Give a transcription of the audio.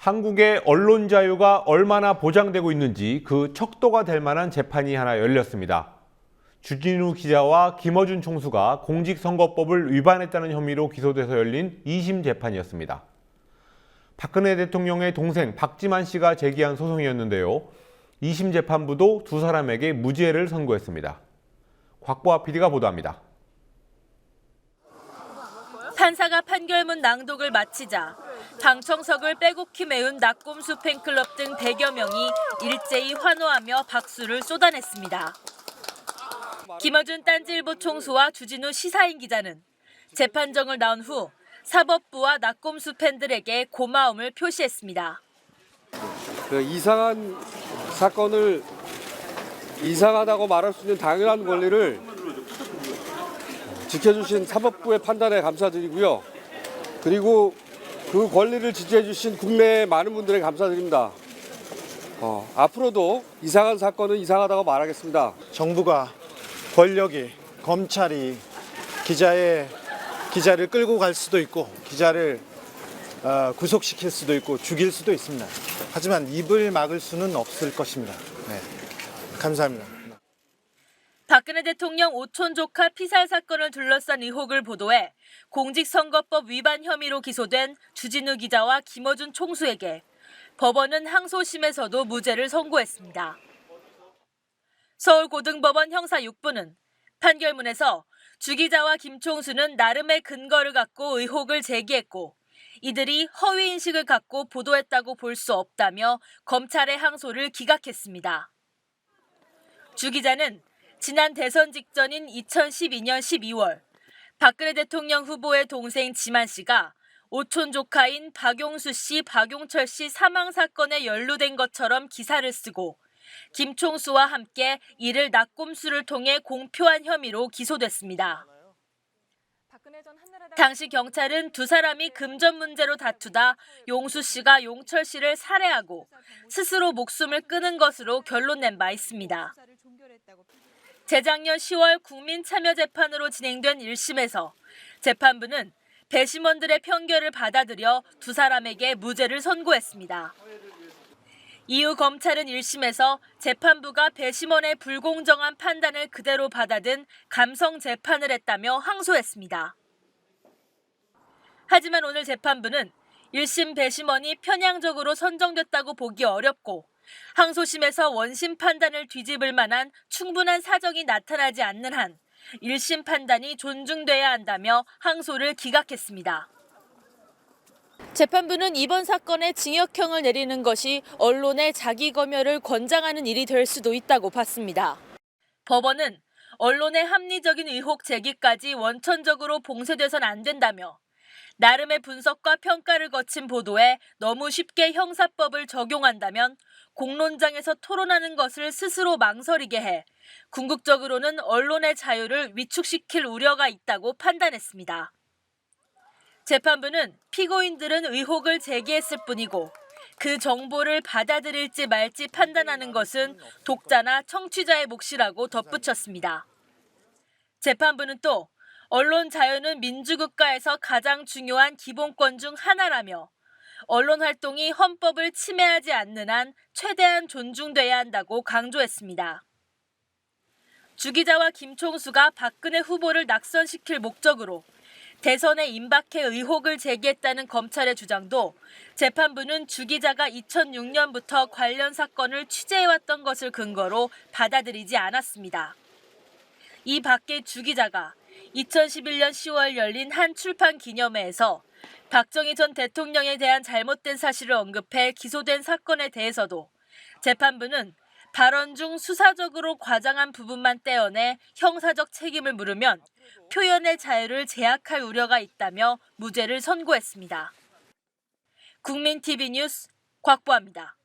한국의 언론 자유가 얼마나 보장되고 있는지 그 척도가 될 만한 재판이 하나 열렸습니다. 주진우 기자와 김어준 총수가 공직선거법을 위반했다는 혐의로 기소돼서 열린 2심 재판이었습니다. 박근혜 대통령의 동생 박지만 씨가 제기한 소송이었는데요. 2심 재판부도 두 사람에게 무죄를 선고했습니다. 곽보아 PD가 보도합니다. 판사가 판결문 낭독을 마치자 방청석을 빼곡히 메운 낙곰수 팬클럽 등 100여 명이 일제히 환호하며 박수를 쏟아냈습니다. 김어준 딴지일보 총수와 주진우 시사인 기자는 재판정을 나온 후 사법부와 낙곰수 팬들에게 고마움을 표시했습니다. 그 이상한 사건을 이상하다고 말할 수 있는 당연한 권리를 지켜주신 사법부의 판단에 감사드리고요. 그리고 그 권리를 지지해주신 국내의 많은 분들에게 감사드립니다. 앞으로도 이상한 사건은 이상하다고 말하겠습니다. 정부가, 권력이, 검찰이 기자를 끌고 갈 수도 있고 기자를 구속시킬 수도 있고 죽일 수도 있습니다. 하지만 입을 막을 수는 없을 것입니다. 네. 감사합니다. 박근혜 대통령 오촌 조카 피살 사건을 둘러싼 의혹을 보도해 공직선거법 위반 혐의로 기소된 주진우 기자와 김어준 총수에게 법원은 항소심에서도 무죄를 선고했습니다. 서울고등법원 형사 6부는 판결문에서 주 기자와 김 총수는 나름의 근거를 갖고 의혹을 제기했고 이들이 허위인식을 갖고 보도했다고 볼 수 없다며 검찰의 항소를 기각했습니다. 주 기자는 지난 대선 직전인 2012년 12월 박근혜 대통령 후보의 동생 지만 씨가 오촌 조카인 박용수 씨, 박용철 씨 사망 사건에 연루된 것처럼 기사를 쓰고 김 총수와 함께 이를 낙곰수를 통해 공표한 혐의로 기소됐습니다. 당시 경찰은 두 사람이 금전 문제로 다투다 용수 씨가 용철 씨를 살해하고 스스로 목숨을 끊은 것으로 결론낸 바 있습니다. 재작년 10월 국민참여재판으로 진행된 1심에서 재판부는 배심원들의 편결을 받아들여 두 사람에게 무죄를 선고했습니다. 이후 검찰은 1심에서 재판부가 배심원의 불공정한 판단을 그대로 받아든 감성 재판을 했다며 항소했습니다. 하지만 오늘 재판부는 1심 배심원이 편향적으로 선정됐다고 보기 어렵고 항소심에서 원심 판단을 뒤집을 만한 충분한 사정이 나타나지 않는 한 1심 판단이 존중돼야 한다며 항소를 기각했습니다. 재판부는 이번 사건에 징역형을 내리는 것이 언론의 자기검열을 권장하는 일이 될 수도 있다고 봤습니다. 법원은 언론의 합리적인 의혹 제기까지 원천적으로 봉쇄돼선 안 된다며 나름의 분석과 평가를 거친 보도에 너무 쉽게 형사법을 적용한다면 공론장에서 토론하는 것을 스스로 망설이게 해 궁극적으로는 언론의 자유를 위축시킬 우려가 있다고 판단했습니다. 재판부는 피고인들은 의혹을 제기했을 뿐이고 그 정보를 받아들일지 말지 판단하는 것은 독자나 청취자의 몫이라고 덧붙였습니다. 재판부는 또 언론 자유는 민주국가에서 가장 중요한 기본권 중 하나라며 언론 활동이 헌법을 침해하지 않는 한 최대한 존중돼야 한다고 강조했습니다. 주 기자와 김 총수가 박근혜 후보를 낙선시킬 목적으로 대선에 임박해 의혹을 제기했다는 검찰의 주장도 재판부는 주 기자가 2006년부터 관련 사건을 취재해왔던 것을 근거로 받아들이지 않았습니다. 이 밖에 주 기자가 2011년 10월 열린 한 출판 기념회에서 박정희 전 대통령에 대한 잘못된 사실을 언급해 기소된 사건에 대해서도 재판부는 발언 중 수사적으로 과장한 부분만 떼어내 형사적 책임을 물으면 표현의 자유를 제약할 우려가 있다며 무죄를 선고했습니다. 국민TV 뉴스 곽보아입니다.